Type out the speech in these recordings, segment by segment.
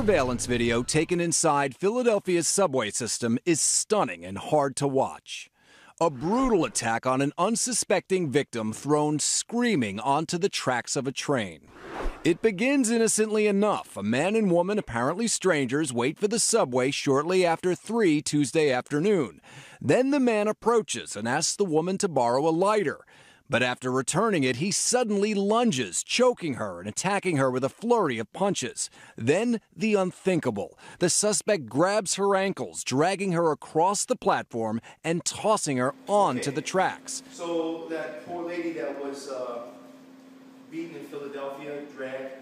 surveillance video taken inside Philadelphia's subway system is stunning and hard to watch. A brutal attack on an unsuspecting victim thrown screaming onto the tracks of a train. It begins innocently enough. A man and woman, apparently strangers, wait for the subway shortly after 3 Tuesday afternoon. Then the man approaches and asks the woman to borrow a lighter. But after returning it, he suddenly lunges, choking her and attacking her with a flurry of punches. Then, the unthinkable. The suspect grabs her ankles, dragging her across the platform and tossing her onto the tracks. So that poor lady that was beaten in Philadelphia, dragged,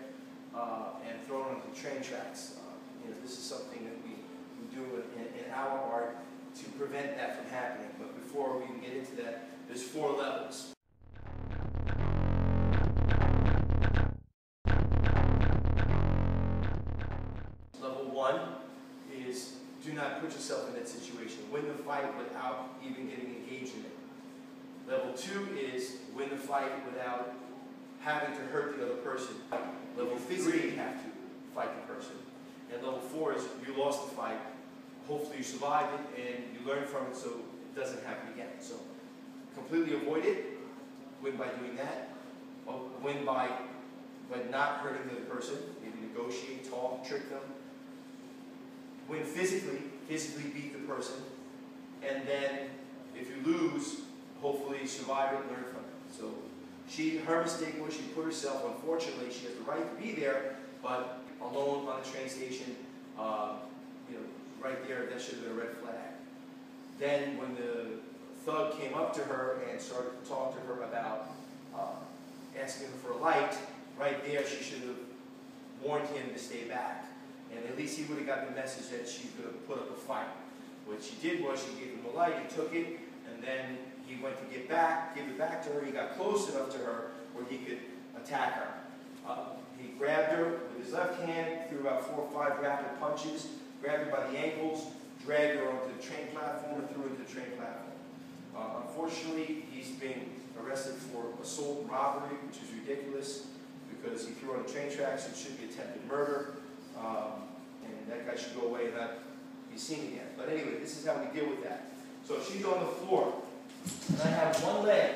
and thrown onto the train tracks. This is something that we do in our art to prevent that from happening. But before we can get into that, there's 4 levels. Level 1 is do not put yourself in that situation. Win the fight without even getting engaged in it. Level 2 is win the fight without having to hurt the other person. Level 3, you have to fight the person. And level 4 is you lost the fight. Hopefully you survived it and you learn from it so it doesn't happen again. So completely avoid it. Win by doing that. Or win by not hurting the other person. Maybe negotiate, talk, trick them. Win physically beat the person. And then if you lose, hopefully survive it and learn from it. So her mistake was she put herself, unfortunately, she has the right to be there, but alone on the train station, right there, that should have been a red flag. Then when the thug came up to her and started to talk to her about asking her for a light, right there she should have warned him to stay back. And at least he would have gotten the message that she could have put up a fight. What she did was she gave him the light, he took it, and then he went to give it back to her. He got close enough to her where he could attack her. He grabbed her with his left hand, threw about 4 or 5 rapid punches, grabbed her by the ankles, dragged her onto the train platform, and threw her into the train platform. Unfortunately, he's being arrested for assault and robbery, which is ridiculous because he threw her on the train tracks. It should be attempted murder, and that guy should go away and not be seen again. But anyway, this is how we deal with that. So she's on the floor, and I have one leg,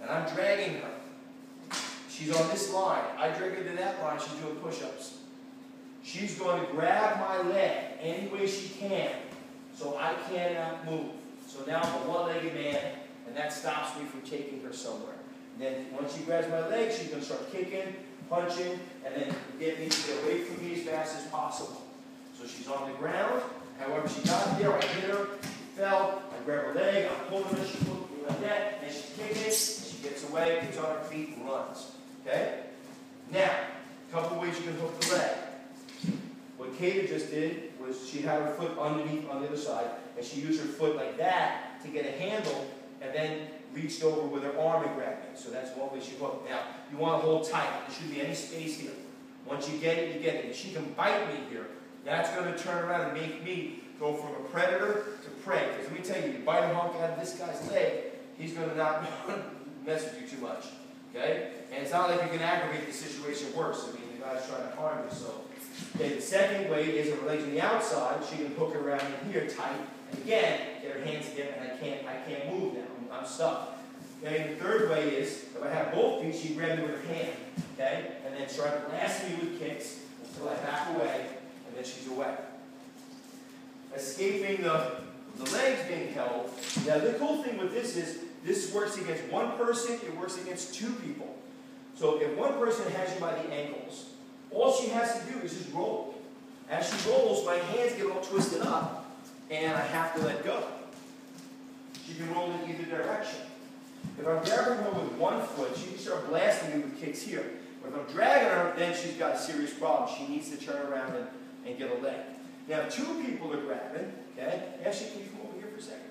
and I'm dragging her. She's on this line. I drag her to that line. She's doing push-ups. She's going to grab my leg any way she can, so I cannot move. So now I'm a one-legged man, and that stops me from taking her somewhere. And then once she grabs my leg, she's going to start kicking, punching, and then get me to get away from me as fast as possible. So she's on the ground. However she got there, I hit her, she fell, I grab her leg, I'm pulling her, she pulls me like that, and she's kicking, and she gets away, gets on her feet, and runs. Okay? Now, a couple ways you can hook the leg. What Kata just did was she had her foot underneath on the other side, and she used her foot like that to get a handle, and then reached over with her arm and grabbed it. So that's one way she hooked. Now, you want to hold tight. There shouldn't be any space here. Once you get it, you get it. If she can bite me here, that's going to turn around and make me go from a predator to prey. Because let me tell you, you bite a hunk out of this guy's leg, he's going to not mess with you too much. Okay? And it's not like you can aggravate the situation worse. I mean, the guy's trying to harm you. So, okay, the second way is if her legs on the outside, she can hook her around in here tight. And again, get her hands together, and I can't move now. I'm stuck. Okay, the third way is, if I have both feet, she grabs me with her hand, okay, and then start blasting me with kicks until I back away, and then she's away. Escaping the legs being held. Now, the cool thing with this is, this works against one person, it works against 2 people. So if one person has you by the ankles, all she has to do is just roll. As she rolls, my hands get all twisted up, and I have to let go. She can roll in either direction. If I'm grabbing her with one foot, she can start blasting me with kicks here. But if I'm dragging her, then she's got a serious problem. She needs to turn around and get a leg. Now, 2 people are grabbing, okay? Actually, can you come over here for a second?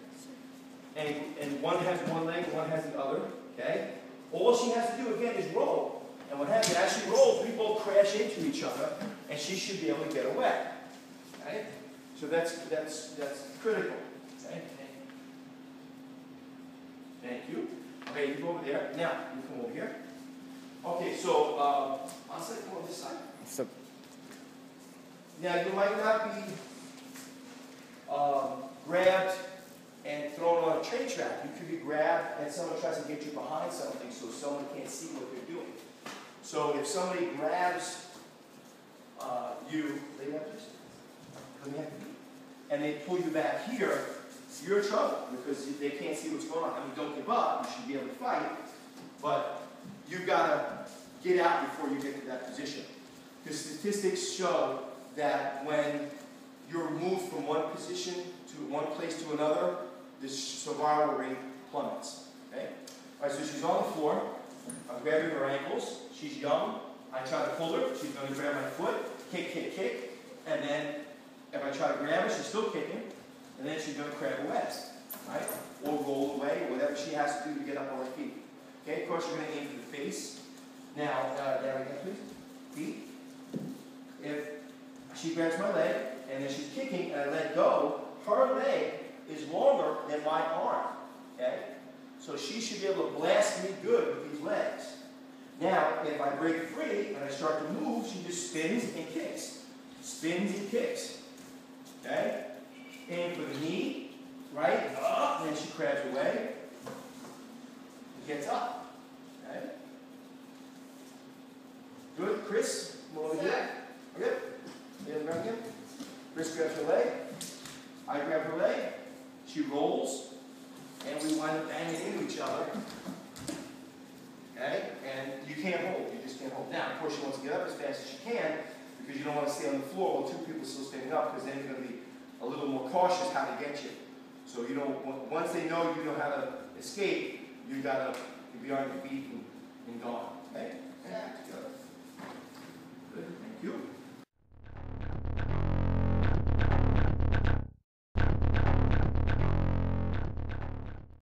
And one has one leg, one has the other, okay? All she has to do, again, is roll. And what happens, as she rolls, we both crash into each other, and she should be able to get away. Okay? So that's critical. Okay? Thank you. Okay, you go over there. Now, you come over here. Okay, so, I'll say come on this side. Now, you might not be grabbed and thrown on a train track. You could be grabbed and someone tries to get you behind something so someone can't see what you're doing. So if somebody grabs you, and they pull you back here, you're in trouble because they can't see what's going on. I mean, don't give up. You should be able to fight, but you've got to get out before you get to that position. Because statistics show that when you're moved from one position to one place to another, the survival rate plummets. Okay? All right, so she's on the floor. I'm grabbing her ankles. She's young. I try to pull her. She's going to grab my foot. Kick, kick, kick. And then if I try to grab her, she's still kicking. And then she's going to crab away. Right? Or roll away, whatever she has to do to get up on her feet. Okay? Of course, you're going to aim for the face. Now, there again, please. Feet. If she grabs my leg, and then she's kicking, and I let go, her leg is longer than my arm. Okay? So she should be able to blast me good with these legs. Now, if I break free and I start to move, she just spins and kicks. Spins and kicks. Okay? Aim for the knee, right? Up, and then she crabs away. Gets up. Okay? Good. Chris, come over here. Okay? Again. Chris grabs her leg. I grab her leg. She rolls. And we wind up banging into each other. Okay? And you can't hold. You just can't hold. Now, of course, she wants to get up as fast as she can because you don't want to stay on the floor while two people still standing up because then you're going to be a little more cautious how to get you. So you don't, once they know you know how to escape, you got to be on your feet and gone. Okay?